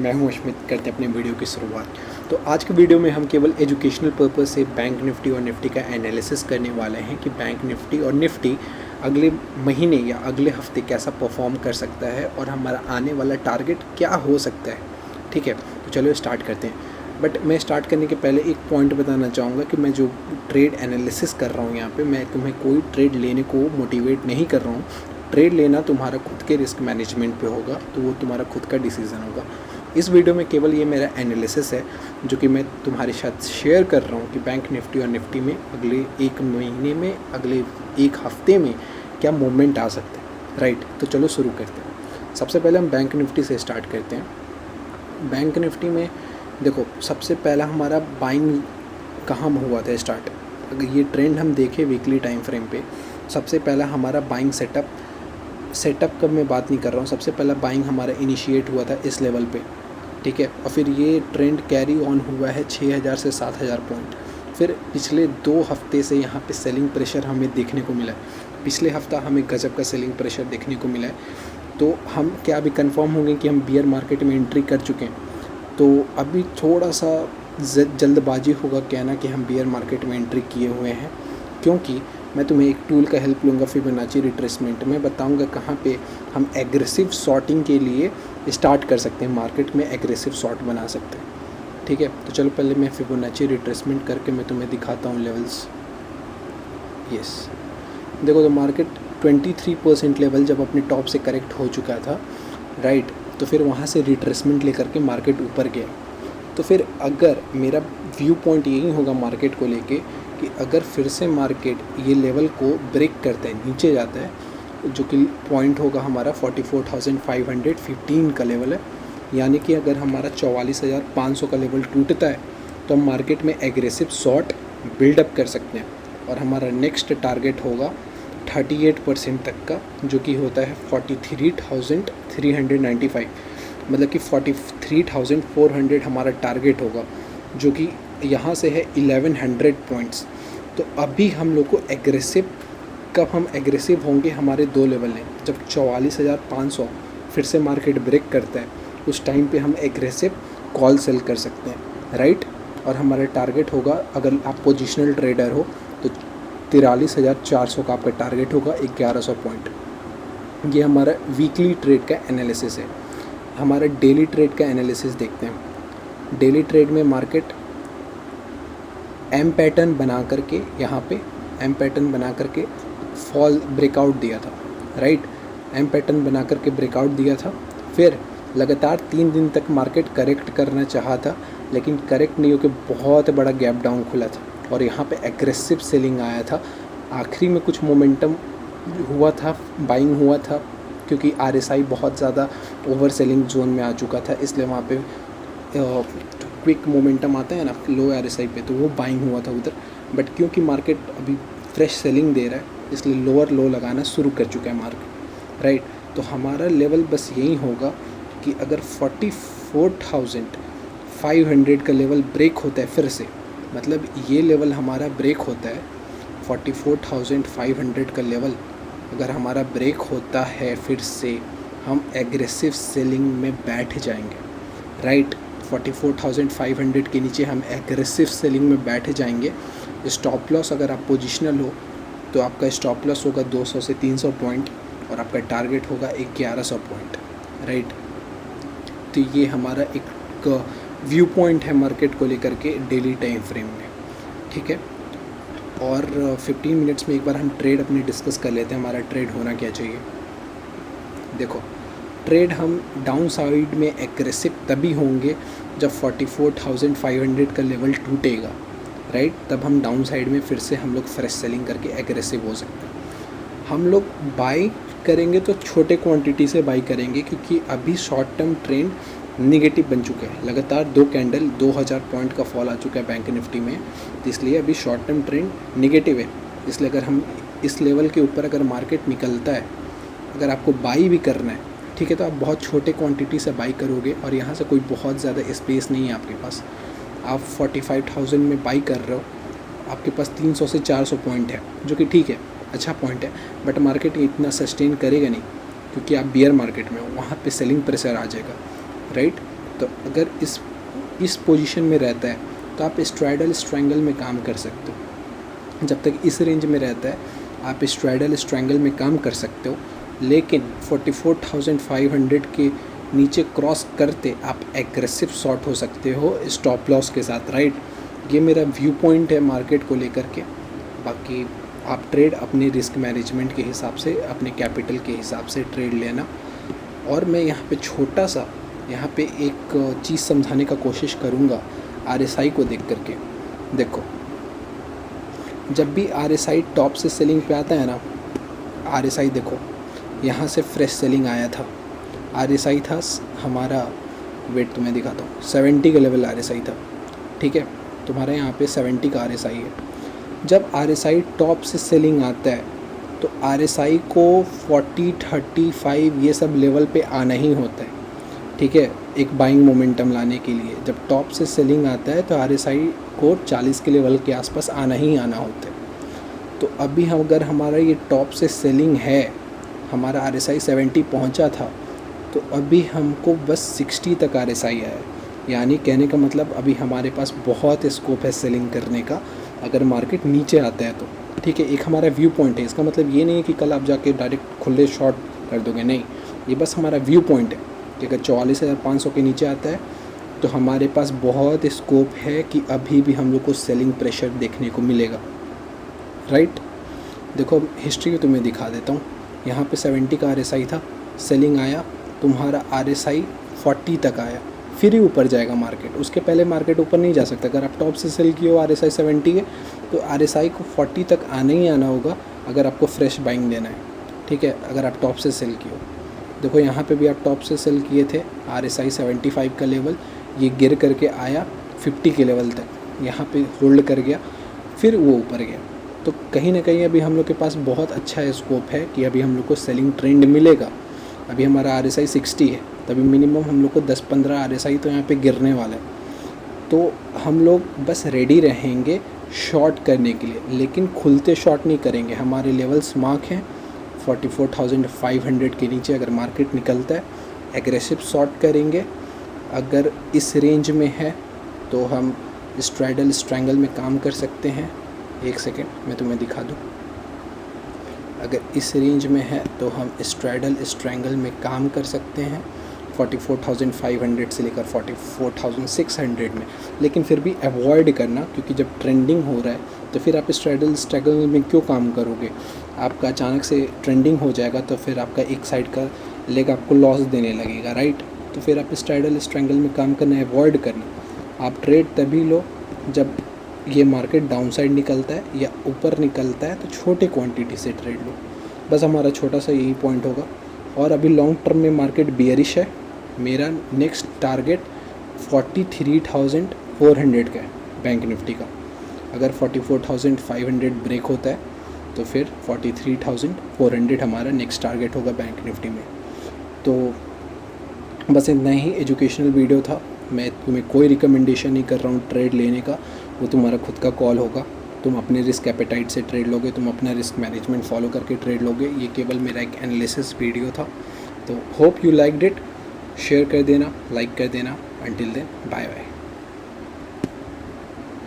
मैं हूं अश्मित। करते हैं अपने वीडियो की शुरुआत। तो आज के वीडियो में हम केवल एजुकेशनल पर्पस से बैंक निफ्टी और निफ्टी का एनालिसिस करने वाले हैं कि बैंक निफ्टी और निफ्टी अगले महीने या अगले हफ्ते कैसा परफॉर्म कर सकता है और हमारा आने वाला टारगेट क्या हो सकता है। ठीक है, तो चलो स्टार्ट करते हैं। बट मैं स्टार्ट करने के पहले एक पॉइंट बताना चाहूँगा कि मैं जो ट्रेड एनालिसिस कर रहा हूँ यहाँ पे, मैं तुम्हें कोई ट्रेड लेने को मोटिवेट नहीं कर रहा हूँ। ट्रेड लेना तुम्हारा खुद के रिस्क मैनेजमेंट पे होगा, तो वो तुम्हारा खुद का डिसीज़न होगा। इस वीडियो में केवल ये मेरा एनालिसिस है जो कि मैं तुम्हारे साथ शेयर कर रहा हूँ कि बैंक निफ्टी और निफ्टी में अगले एक महीने में, अगले एक हफ्ते में क्या मूवमेंट आ सकता है। राइट, तो चलो शुरू करते हैं। सबसे पहले हम बैंक निफ्टी से स्टार्ट करते हैं। बैंक निफ्टी में देखो, सबसे पहला हमारा बाइंग कहाँ हुआ था स्टार्ट। अगर ये ट्रेंड हम देखें वीकली टाइम फ्रेम पे, सबसे पहला हमारा बाइंग सेटअप का मैं बात नहीं कर रहा हूँ। सबसे पहला बाइंग हमारा इनिशिएट हुआ था इस लेवल पे, ठीक है। और फिर ये ट्रेंड कैरी ऑन हुआ है 6000 से 7000 पॉइंट। फिर पिछले 2 हफ्ते से यहाँ पे सेलिंग प्रेशर हमें देखने को मिला है। पिछले हफ्ता हमें गजब का सेलिंग प्रेशर देखने को मिला है। तो हम क्या अभी कंफर्म होंगे कि हम बियर मार्केट में एंट्री कर चुके हैं? तो अभी थोड़ा सा जल्दबाजी होगा कहना कि हम बियर मार्केट में एंट्री किए हुए हैं, क्योंकि मैं तुम्हें एक टूल का हेल्प लूँगा फिबोनाची रिट्रेसमेंट में। बताऊँगा कहाँ पे हम एग्रेसिव शॉर्टिंग के लिए स्टार्ट कर सकते हैं, मार्केट में एग्रेसिव शॉर्ट बना सकते हैं। ठीक है, तो चलो पहले मैं फिबोनाची रिट्रेसमेंट करके मैं तुम्हें दिखाता हूँ लेवल्स। यस, देखो तो मार्केट 23% लेवल जब अपने टॉप से करेक्ट हो चुका था, राइट, तो फिर वहाँ से रिट्रेसमेंट लेकर के मार्केट ऊपर गया। तो फिर अगर मेरा व्यू पॉइंट यही होगा मार्केट को लेके कि अगर फिर से मार्केट ये लेवल को ब्रेक करता है, नीचे जाता है, जो कि पॉइंट होगा हमारा 44,515 का लेवल है, यानी कि अगर हमारा 44,500 का लेवल टूटता है तो हम मार्केट में एग्रेसिव शॉर्ट बिल्डअप कर सकते हैं। और हमारा नेक्स्ट टारगेट होगा 38% तक का, जो कि होता है 43,395, मतलब कि 43,400 हमारा टारगेट होगा, जो कि यहाँ से है 1100 पॉइंट्स। तो अभी हम लोग को एग्रेसिव, कब हम एग्रेसिव होंगे, हमारे 2 लेवल हैं। जब 44,500 फिर से मार्केट ब्रेक करता है, उस टाइम पे हम एग्रेसिव कॉल सेल कर सकते हैं, राइट। और हमारा टारगेट होगा, अगर आप पोजिशनल ट्रेडर हो तो 43,400 का आपका टारगेट होगा, 1100 पॉइंट। ये हमारा वीकली ट्रेड का एनालिसिस है। हमारा डेली ट्रेड का एनालिसिस देखते हैं। डेली ट्रेड में मार्केट एम पैटर्न बना करके, यहाँ पे एम पैटर्न बना करके फॉल ब्रेकआउट दिया था, राइट। एम पैटर्न बना करके ब्रेकआउट दिया था। फिर लगातार 3 दिन तक मार्केट करेक्ट करना चाहा था, लेकिन करेक्ट नहीं होकर बहुत बड़ा गैप डाउन खुला था और यहाँ पे एग्रेसिव सेलिंग आया था। आखिरी में कुछ मोमेंटम हुआ था, बाइंग हुआ था, क्योंकि RSI बहुत ज़्यादा ओवर सेलिंग जोन में आ चुका था, इसलिए वहाँ पे क्विक मोमेंटम आता है ना लो RSI पे, तो वो बाइंग हुआ था उधर। बट क्योंकि मार्केट अभी फ्रेश सेलिंग दे रहा है, इसलिए लोअर लो लगाना शुरू कर चुका है मार्केट, राइट। तो हमारा लेवल बस यही होगा कि अगर 44,500 का लेवल ब्रेक होता है फिर से, मतलब ये लेवल हमारा ब्रेक होता है 44,500 का लेवल अगर हमारा ब्रेक होता है फिर से, हम एग्रेसिव सेलिंग में बैठ जाएंगे, राइट। 44,500 के नीचे हम एग्रेसिव सेलिंग में बैठ जाएंगे। स्टॉप लॉस, अगर आप पोजिशनल हो तो आपका स्टॉप लॉस होगा 200 से 300 पॉइंट और आपका टारगेट होगा 1100 पॉइंट, राइट। तो ये हमारा एक व्यू पॉइंट है मार्केट को लेकर के डेली टाइम फ्रेम में, ठीक है। और 15 मिनट्स में एक बार हम ट्रेड अपनी डिस्कस कर लेते हैं, हमारा ट्रेड होना क्या चाहिए। देखो, ट्रेड हम डाउन साइड में एग्रेसिव तभी होंगे जब 44,500 का लेवल टूटेगा, राइट। तब हम डाउन साइड में फिर से हम लोग फ्रेश सेलिंग करके एग्रेसिव हो सकते हैं। हम लोग बाई करेंगे तो छोटे क्वांटिटी से बाई करेंगे, क्योंकि अभी शॉर्ट टर्म ट्रेंड निगेटिव बन चुका है। लगातार 2 कैंडल 2000 पॉइंट का फॉल आ चुका है बैंक निफ्टी में, तो इसलिए अभी शॉर्ट टर्म ट्रेंड निगेटिव है। इसलिए अगर हम इस लेवल के ऊपर अगर मार्केट निकलता है, अगर आपको बाई भी करना है, ठीक है, तो आप बहुत छोटे क्वांटिटी से बाई करोगे और यहाँ से कोई बहुत ज़्यादा स्पेस नहीं है आपके पास। आप 45,000 में बाई कर रहे हो, आपके पास 300 से 400 पॉइंट है, जो कि ठीक है, अच्छा पॉइंट है, बट मार्केट इतना सस्टेन करेगा नहीं, क्योंकि आप बियर मार्केट में हो, वहाँ पे सेलिंग प्रेशर आ जाएगा, राइट। तो अगर इस पोजीशन में रहता है तो आप स्ट्रैडल स्ट्रैंगल में काम कर सकते हो। जब तक इस रेंज में रहता है आप स्ट्रैडल स्ट्रैंगल में काम कर सकते हो, लेकिन 44,500 के नीचे क्रॉस करते आप एग्रेसिव शॉर्ट हो सकते हो स्टॉप लॉस के साथ, राइट। ये मेरा व्यू पॉइंट है मार्केट को लेकर के। बाकी आप ट्रेड अपने रिस्क मैनेजमेंट के हिसाब से, अपने कैपिटल के हिसाब से ट्रेड लेना। और मैं यहाँ पे छोटा सा एक चीज़ समझाने का कोशिश करूँगा RSI को देख करके। देखो, जब भी RSI टॉप से सेलिंग पे आता है ना, RSI देखो यहाँ से फ्रेश सेलिंग आया था। RSI था हमारा, वेट तुम्हें दिखाता हूँ, 70 का लेवल RSI था, ठीक है। तुम्हारे यहाँ पे 70 का RSI है। जब RSI टॉप से सेलिंग आता है तो RSI को 40, 35 ये सब लेवल पे आना ही होता है, ठीक है, एक बाइंग मोमेंटम लाने के लिए। जब टॉप से सेलिंग आता है तो RSI को 40 के लेवल के आसपास आना ही आना होता है। तो अभी अगर हमारा ये टॉप से सेलिंग है, हमारा RSI 70 पहुंचा था, तो अभी हमको बस 60 तक RSI आया है। यानी कहने का मतलब अभी हमारे पास बहुत स्कोप है सेलिंग करने का, अगर मार्केट नीचे आता है तो, ठीक है। एक हमारा व्यू पॉइंट है, इसका मतलब ये नहीं है कि कल आप जाके डायरेक्ट खुले शॉर्ट कर दोगे, नहीं। ये बस हमारा व्यू पॉइंट है कि अगर 44,500 के नीचे आता है तो हमारे पास बहुत स्कोप है कि अभी भी हम लोग को सेलिंग प्रेशर देखने को मिलेगा, राइट। देखो हिस्ट्री तुम्हें दिखा देता हूँ। यहाँ पे 70 का RSI था, सेलिंग आया, तुम्हारा RSI 40 तक आया, फिर ही ऊपर जाएगा मार्केट। उसके पहले मार्केट ऊपर नहीं जा सकता। अगर आप टॉप से सेल किए हो RSI 70 है तो RSI को 40 तक आना ही आना होगा अगर आपको फ्रेश बाइंग लेना है, ठीक है, अगर आप टॉप से सेल किए हो। देखो यहाँ पे भी आप टॉप से सेल किए थे, RSI 75 का लेवल, ये गिर करके आया 50 के लेवल तक, यहाँ पे होल्ड कर गया, फिर वो ऊपर गया। तो कहीं ना कहीं अभी हम लोग के पास बहुत अच्छा स्कोप है कि अभी हम लोग को सेलिंग ट्रेंड मिलेगा। अभी हमारा RSI 60 है, तभी मिनिमम हम लोग को 10-15 RSI तो यहाँ पे गिरने वाला है। तो हम लोग बस रेडी रहेंगे शॉर्ट करने के लिए, लेकिन खुलते शॉर्ट नहीं करेंगे। हमारे लेवल्स मार्क हैं 44,500 के नीचे। अगर मार्केट निकलता है एग्रेसिव शॉर्ट करेंगे। अगर इस रेंज में है तो हम स्ट्रैडल स्ट्रैंगल में काम कर सकते हैं। एक सेकेंड मैं तुम्हें दिखा दूँ। अगर इस रेंज में है तो हम स्ट्रैडल स्ट्रैंगल में काम कर सकते हैं 44,500 से लेकर 44,600 में। लेकिन फिर भी अवॉइड करना, क्योंकि जब ट्रेंडिंग हो रहा है तो फिर आप स्ट्रैडल स्ट्रैगल में क्यों काम करोगे। आपका अचानक से ट्रेंडिंग हो जाएगा तो फिर आपका एक साइड का लेग आपको लॉस देने लगेगा, राइट। तो फिर आप स्ट्रैडल स्ट्रैंगल में काम करना अवॉइड करना। आप ट्रेड तभी लो जब ये मार्केट डाउन साइड निकलता है या ऊपर निकलता है, तो छोटे क्वांटिटी से ट्रेड लो। बस हमारा छोटा सा यही पॉइंट होगा। और अभी लॉन्ग टर्म में मार्केट बियरिश है। मेरा नेक्स्ट टारगेट 43,400 का है बैंक निफ्टी का। अगर 44,500 ब्रेक होता है तो फिर 43,400 हमारा नेक्स्ट टारगेट होगा बैंक निफ्टी में। तो बस इतना ही एजुकेशनल वीडियो था। मैं तुम्हें कोई रिकमेंडेशन नहीं कर रहा हूँ ट्रेड लेने का, वो तुम्हारा खुद का कॉल होगा। तुम अपने रिस्क एपेटाइट से ट्रेड लोगे, तुम अपना रिस्क मैनेजमेंट फॉलो करके ट्रेड लोगे। ये केवल मेरा एक एनालिसिस वीडियो था। तो hope you liked it. Share कर देना, लाइक कर देना। Until then bye bye.